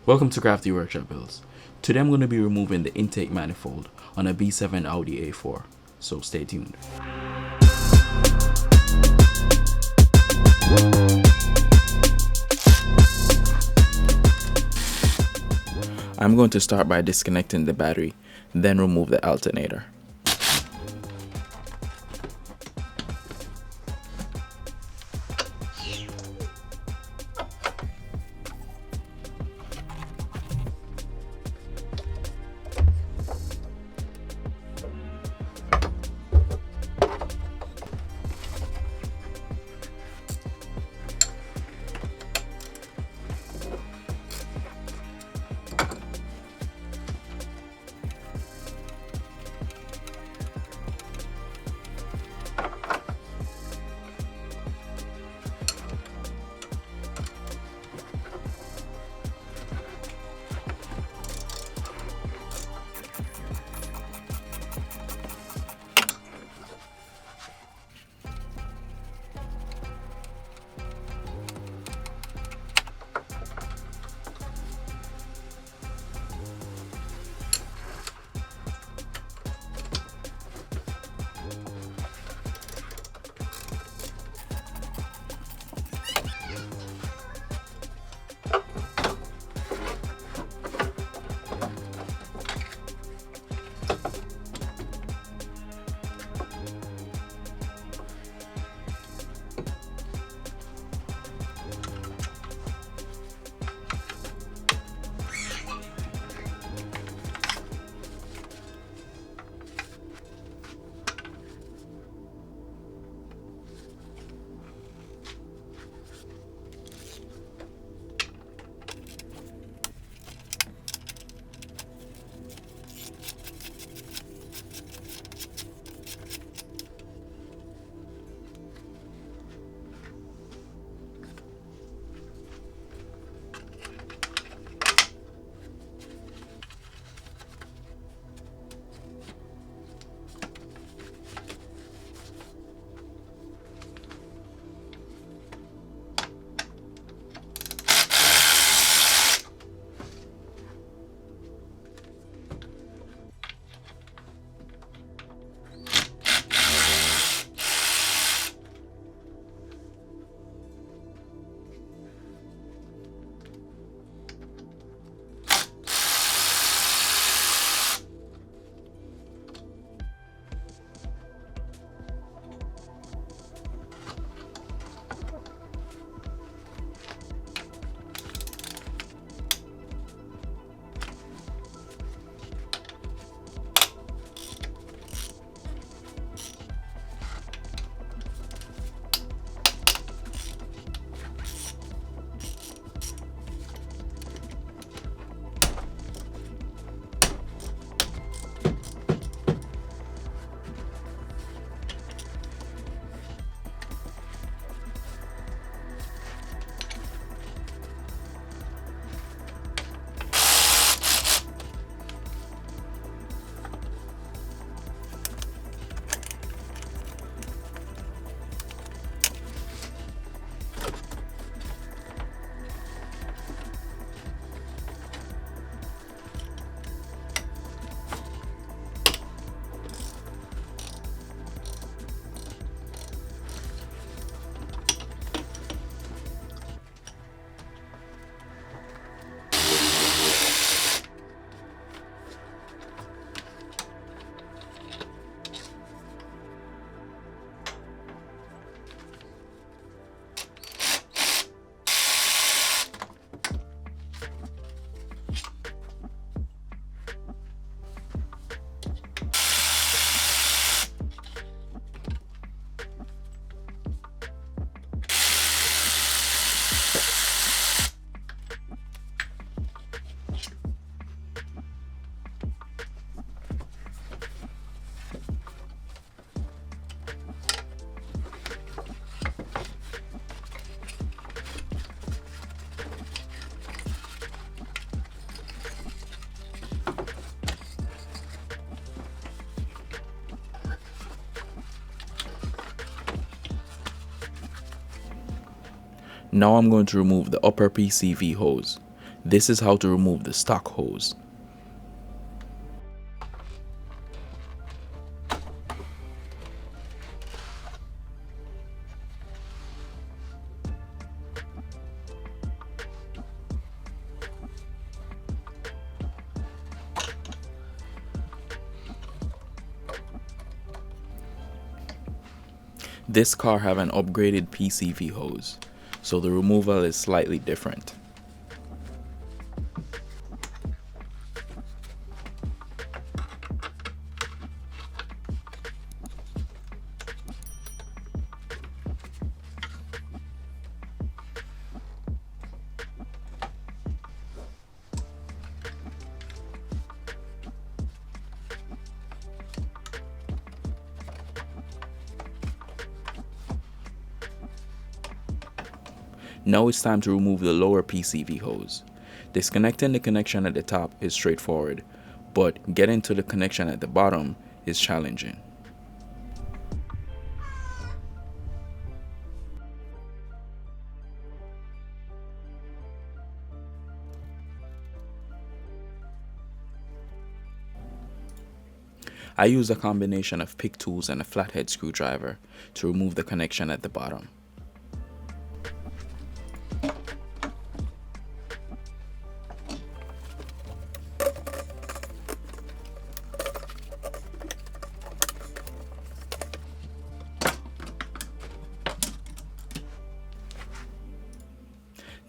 Welcome to Crafty Workshop Builds. Today I'm going to be removing the intake manifold on a B7 Audi A4, so stay tuned. I'm going to start by disconnecting the battery, then remove the alternator. Now I'm going to remove the upper PCV hose. This is how to remove the stock hose. This car have an upgraded PCV hose, so the removal is slightly different. Now it's time to remove the lower PCV hose. Disconnecting the connection at the top is straightforward, but getting to the connection at the bottom is challenging. I use a combination of pick tools and a flathead screwdriver to remove the connection at the bottom.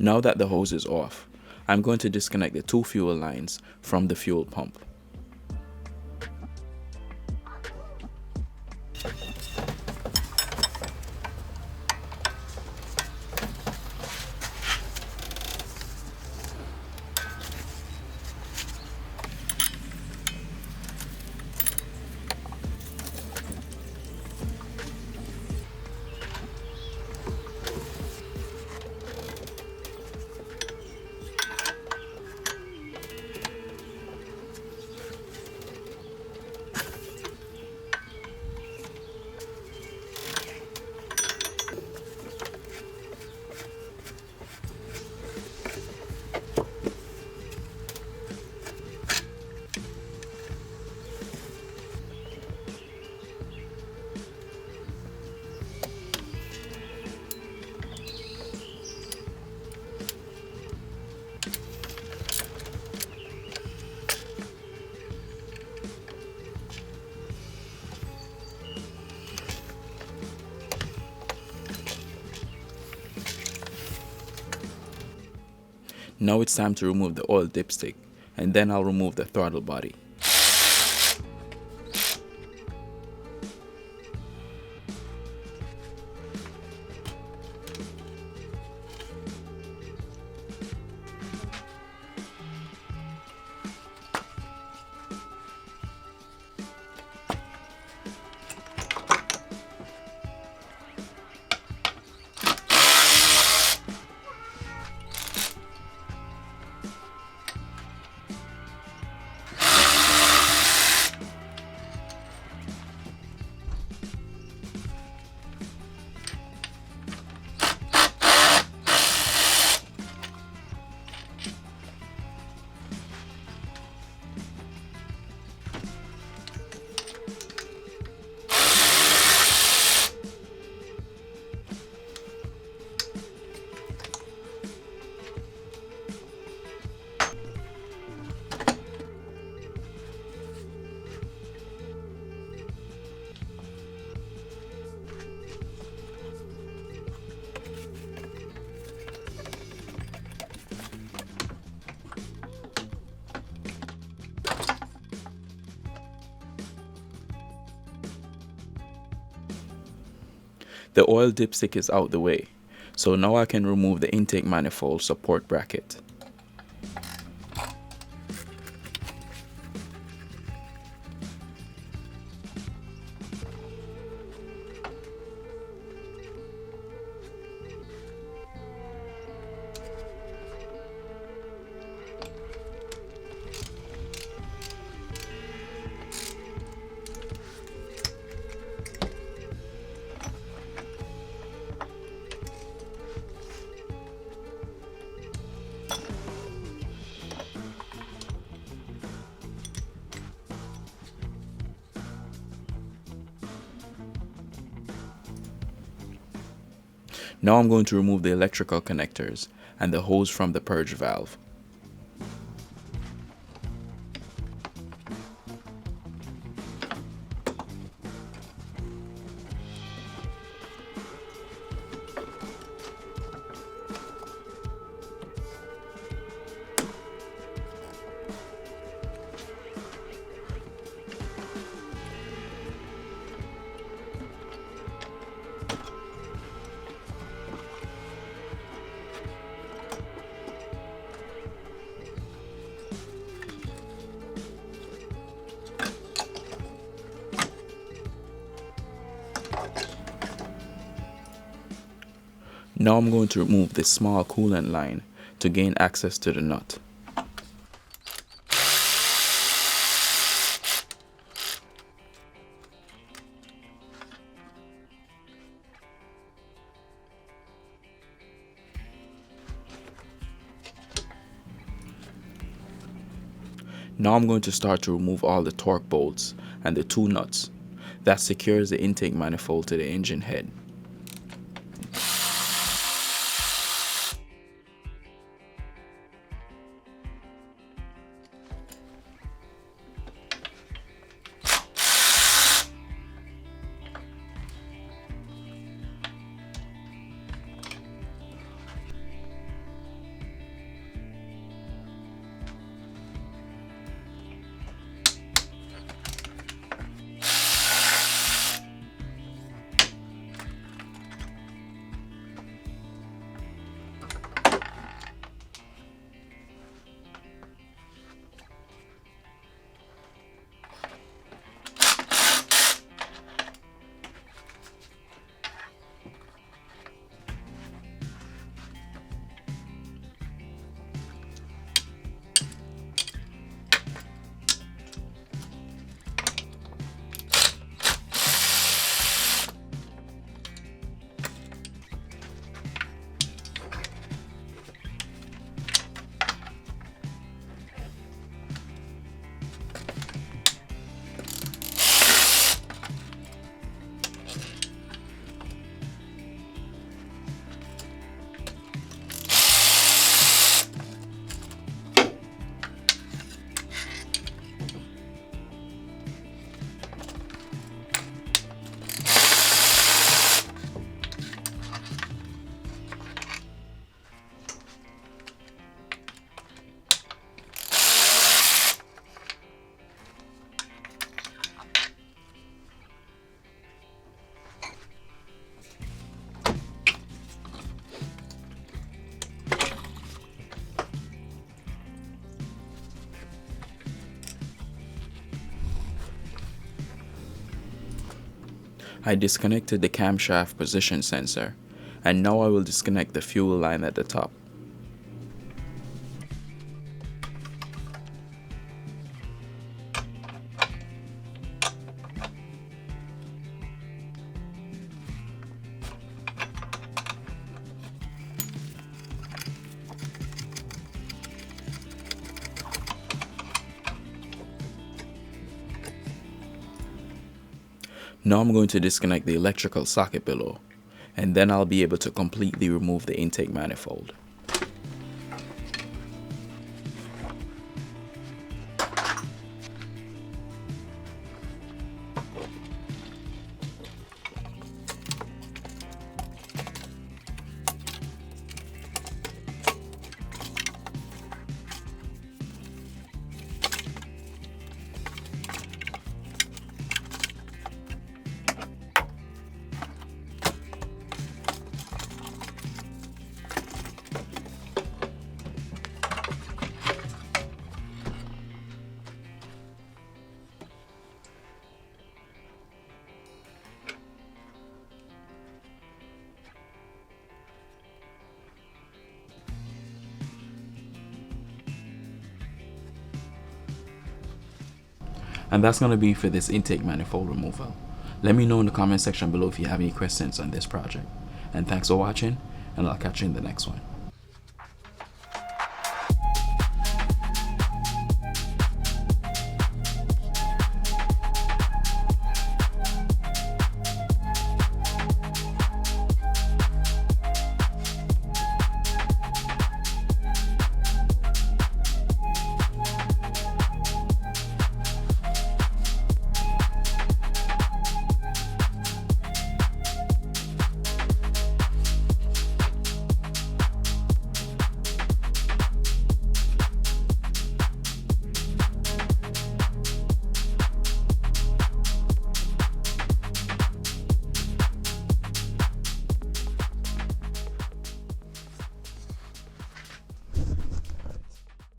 Now that the hose is off, I'm going to disconnect the two fuel lines from the fuel pump. Now it's time to remove the oil dipstick, and then I'll remove the throttle body. The oil dipstick is out the way, so now I can remove the intake manifold support bracket. Now I'm going to remove the electrical connectors and the hose from the purge valve. Now I'm going to remove this small coolant line to gain access to the nut. Now I'm going to start to remove all the torque bolts and the two nuts that secures the intake manifold to the engine head. I disconnected the camshaft position sensor, and now I will disconnect the fuel line at the top. Now I'm going to disconnect the electrical socket below, and then I'll be able to completely remove the intake manifold. And that's going to be for this intake manifold removal. Let me know in the comment section below if you have any questions on this project. And thanks for watching, and I'll catch you in the next one.